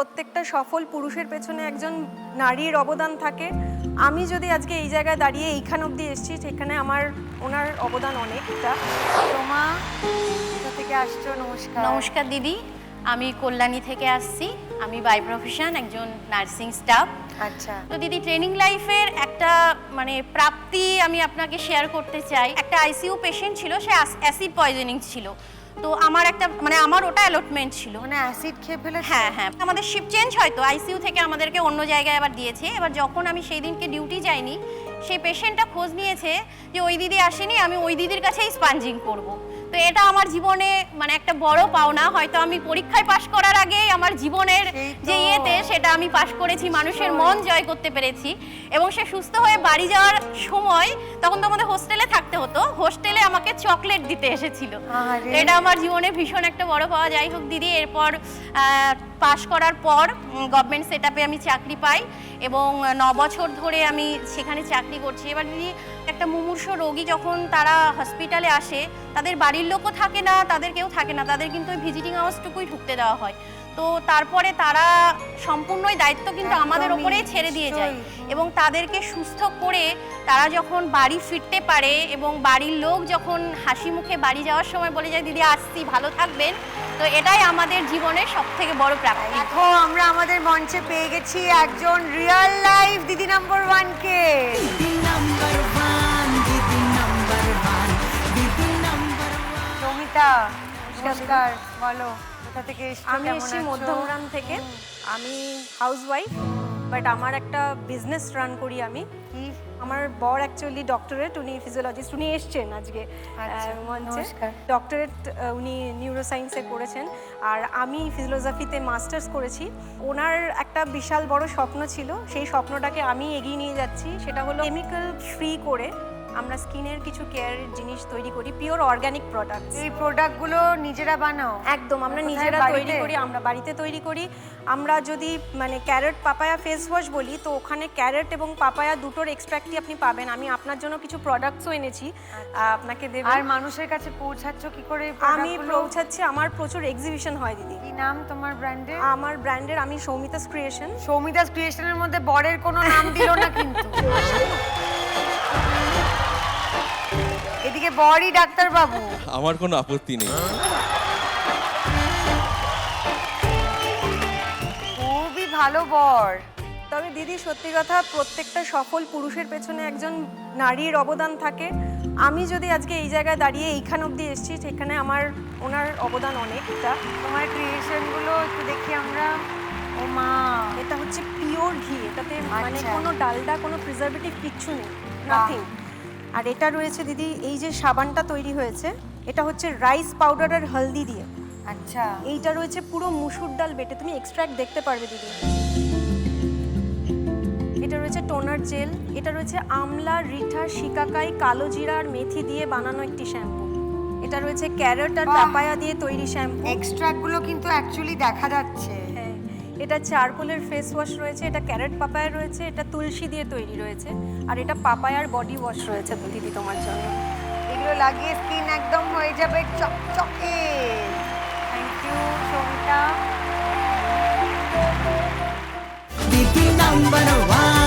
প্রত্যেকটা সফল পুরুষের পেছনে একজন নারীর অবদান থাকে। আমি যদি আজকে এই জায়গায় দাঁড়িয়ে এইখান অবধি এসেছি, সেখানে ওনার অবদান অনেকটা। সোমা কোথা থেকে আসছো? নমস্কার। নমস্কার দিদি, আমি কল্যাণী থেকে আসছি। আমি বাই প্রফেশন একজন নার্সিং স্টাফ। আচ্ছা, তো দিদি, ট্রেনিং লাইফের একটা প্রাপ্তি আমি আপনাকে শেয়ার করতে চাই। একটা আইসিইউ পেশেন্ট ছিল, সে অ্যাসিড পয়জনিং ছিল। তো আমার আমার ওটা অ্যালটমেন্ট ছিল। মানে অ্যাসিড খেয়ে ফেলেছে? হ্যাঁ হ্যাঁ, আমাদের শিফট চেঞ্জ হয়, তো আইসিইউ থেকে আমাদেরকে অন্য জায়গায় আবার দিয়েছে। এবার যখন আমি সেই দিনকে ডিউটি যাইনি, সেই পেশেন্টটা খোঁজ নিয়েছে যে ওই দিদি আসেনি, আমি ওই দিদির কাছেই স্পাঞ্জিং করব। তো এটা আমার জীবনে একটা বড় পাওনা। হয়তো আমি পরীক্ষায় পাশ করার আগেই আমার জীবনের যে ইয়েতে সেটা আমি পাশ করেছি, মানুষের মন জয় করতে পেরেছি। এবং সে সুস্থ হয়ে বাড়ি যাওয়ার সময়, তখন তো আমাদের হোস্টেলে থাকতে হতো, হোস্টেলে আমাকে চকলেট দিতে এসেছিল। এটা আমার জীবনে ভীষণ একটা বড় পাওয়া। যাই হোক দিদি, এরপর পাশ করার পর গভর্নমেন্ট সেট আপে আমি চাকরি পাই এবং 9 বছর ধরে আমি সেখানে চাকরি করছি। এবার দিদি, একটা মুমূর্ষ রোগী যখন তারা হসপিটালে আসে, তাদের বাড়ির লোকও থাকে না, তাদের কেউ থাকে না, তাদের কিন্তু ওই ভিজিটিং আওয়ার্সটুকুই ঢুকতে দেওয়া হয়। তো তারপরে তারা সম্পূর্ণই দায়িত্ব কিন্তু আমাদের ওপরেই ছেড়ে দিয়ে যায় এবং তাদেরকে সুস্থ করে তারা যখন বাড়ি ফিরতে পারে এবং বাড়ির লোক যখন হাসি মুখে বাড়ি যাওয়ার সময় বলে যায় দিদি আসছি, ভালো থাকবেন, তো এটাই আমাদের জীবনের সবথেকে বড় প্রাপ্তি। দেখো, আমরা আমাদের মঞ্চে পেয়ে গেছি একজন রিয়েল লাইফ দিদি নাম্বার 1 কে। সৌমিতা, নমস্কার। বলো কোথা থেকে এসেছো? আমি এসেছি মধ্যমগ্রাম থেকে। আমি হাউসওয়াইফ, বাট আমার একটা বিজনেস রান করি আমি। আমার বর অ্যাকচুয়ালি ডক্টরেট, উনি ফিজিওলজিস্ট, উনি এসছেন আজকে মঞ্চে। ডক্টরেট উনি নিউরোসায়েন্সে করেছেন, আর আমি ফিজিওলজিতে মাস্টার্স করেছি। ওনার একটা বিশাল বড় স্বপ্ন ছিল, সেই স্বপ্নটাকে আমি এগিয়ে নিয়ে যাচ্ছি। সেটা হলো কেমিক্যাল ফ্রি করে আমরা স্কিনের কিছু কেয়ারের জিনিস তৈরি করি, পিওর অর্গানিক প্রোডাক্ট। এই প্রোডাক্টগুলো নিজেরা বানাও? একদম, আমরা নিজেরা তৈরি করি, আমরা বাড়িতে তৈরি করি। আমরা যদি ক্যারট পাপায়া ফেস ওয়াশ বলি, তো ওখানে ক্যারট এবং পাপায়া দুটোর এক্সট্রাক্টই আপনি পাবেন। আমি আপনার জন্য কিছু প্রোডাক্টসও এনেছি, আপনাকে দেব। আর মানুষের কাছে পৌঁছাচ্ছ কি করে? আমি পৌঁছাচ্ছি, আমার প্রচুর এক্সিবিশন হয় দিদি। কি নাম তোমার ব্র্যান্ডের? আমার ব্র্যান্ডের আমি সৌমিতাস ক্রিয়েশন। সৌমিতাস ক্রিয়েশনের মধ্যে বরের কোনো নাম দিল না কিন্তু। এদিকে বরই ডাক্তার বাবু। আমার কোনো আপত্তি নেই। খুবই ভালো বর। তবে দিদি, সত্যি কথা, প্রত্যেকটা সফল পুরুষের পেছনে একজন নারীর অবদান থাকে। আমি যদি আজকে এই জায়গায় দাঁড়িয়ে এইখান অবধি এসেছি, সেখানে ওনার অবদান অনেকটা। তোমার ক্রিয়েশনগুলো একটু দেখি আমরা। ও মা, এটা হচ্ছে পিওর ঘি, এটাতে কোনো ডালডা, কোনো প্রিজারভেটিভ কিচ্ছু নেই, নাথিং। আর এটা রয়েছে দিদি, এই যে সাবানটা তৈরি হয়েছে, এটা হচ্ছে রাইস পাউডার আর হলদি দিয়ে। আচ্ছা, এইটা রয়েছে পুরো মুসুর ডাল বেটে, তুমি এক্সট্রাক্ট দেখতে পারবে দিদি। এটা রয়েছে টোনার জেল, এটা রয়েছে আমলা, রিঠা, শিকাকাই, কালো জিরা আর মেথি দিয়ে বানানো একটি শ্যাম্পু। এটা রয়েছে ক্যারট আর পাপায়া দিয়ে তৈরি শ্যাম্পু। এক্সট্রাক্টগুলো কিন্তু অ্যাকচুয়ালি দেখা যাচ্ছে। হ্যাঁ, এটা চারকোলের ফেস ওয়াশ রয়েছে, এটা ক্যারট পাপায়া রয়েছে, এটা তুলসী দিয়ে তৈরি রয়েছে, আর এটা পাপায়ার বডি ওয়াশ রয়েছে তো দিদি তোমার জন্য। এগুলো লাগিয়ে স্কিন একদম হয়ে যাবে চকচকে। Thank you Soumita. দিদি নাম্বার 1।